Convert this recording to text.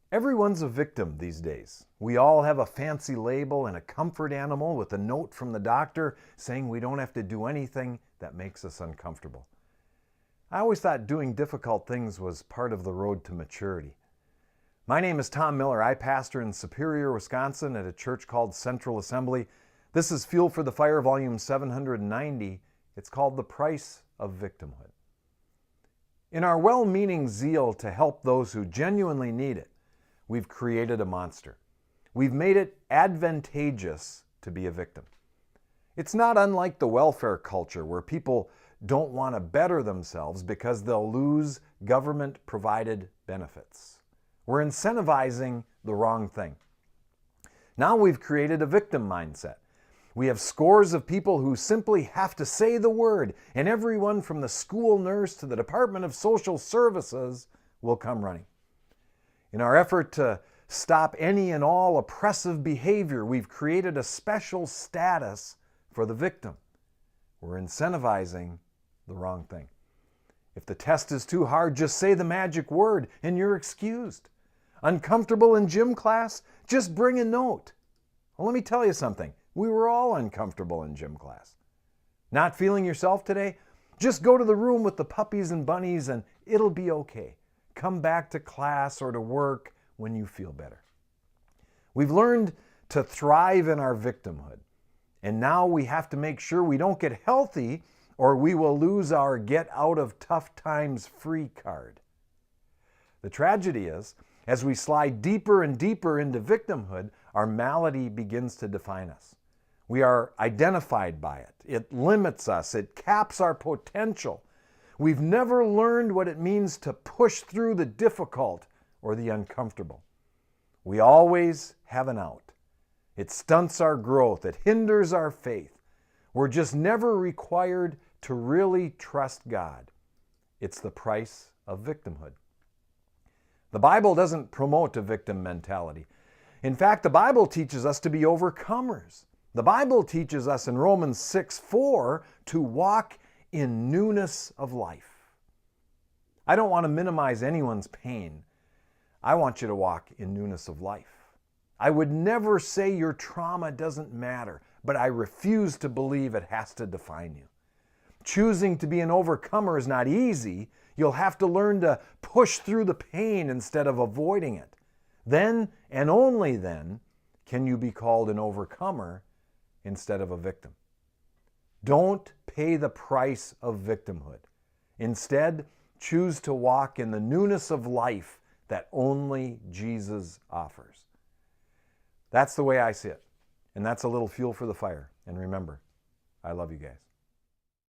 Everyone's a victim these days. We all have a fancy label and a comfort animal with a note from the doctor saying we don't have to do anything that makes us uncomfortable. I always thought doing difficult things was part of the road to maturity. My name is Tom Miller. I pastor in Superior, Wisconsin at a church called Central Assembly. This is Fuel for the Fire, volume 790. It's called The Price of Victimhood. In our well-meaning zeal to help those who genuinely need it, we've created a monster. We've made it advantageous to be a victim. It's not unlike the welfare culture where people don't want to better themselves because they'll lose government-provided benefits. We're incentivizing the wrong thing. Now we've created a victim mindset. We have scores of people who simply have to say the word, and everyone from the school nurse to the Department of Social Services will come running. In our effort to stop any and all oppressive behavior, we've created a special status for the victim. We're incentivizing the wrong thing. If the test is too hard, just say the magic word and you're excused. Uncomfortable in gym class? Just bring a note. Well, let me tell you something. We were all uncomfortable in gym class. Not feeling yourself today? Just go to the room with the puppies and bunnies and it'll be okay. Come back to class or to work when you feel better. We've learned to thrive in our victimhood, and now we have to make sure we don't get healthy or we will lose our get out of tough times free card. The tragedy is, as we slide deeper and deeper into victimhood, our malady begins to define us. We are identified by it. It limits us. It caps our potential. We've never learned what it means to push through the difficult or the uncomfortable. We always have an out. It stunts our growth. It hinders our faith. We're just never required to really trust God. It's the price of victimhood. The Bible doesn't promote a victim mentality. In fact, the Bible teaches us to be overcomers. The Bible teaches us in Romans 6:4 to walk in newness of life. I don't want to minimize anyone's pain. I want you to walk in newness of life. I would never say your trauma doesn't matter, but I refuse to believe it has to define you. Choosing to be an overcomer is not easy. You'll have to learn to push through the pain instead of avoiding it. Then, and only then, can you be called an overcomer instead of a victim. Don't pay the price of victimhood. Instead, choose to walk in the newness of life that only Jesus offers. That's the way I see it. And that's a little fuel for the fire. And remember, I love you guys.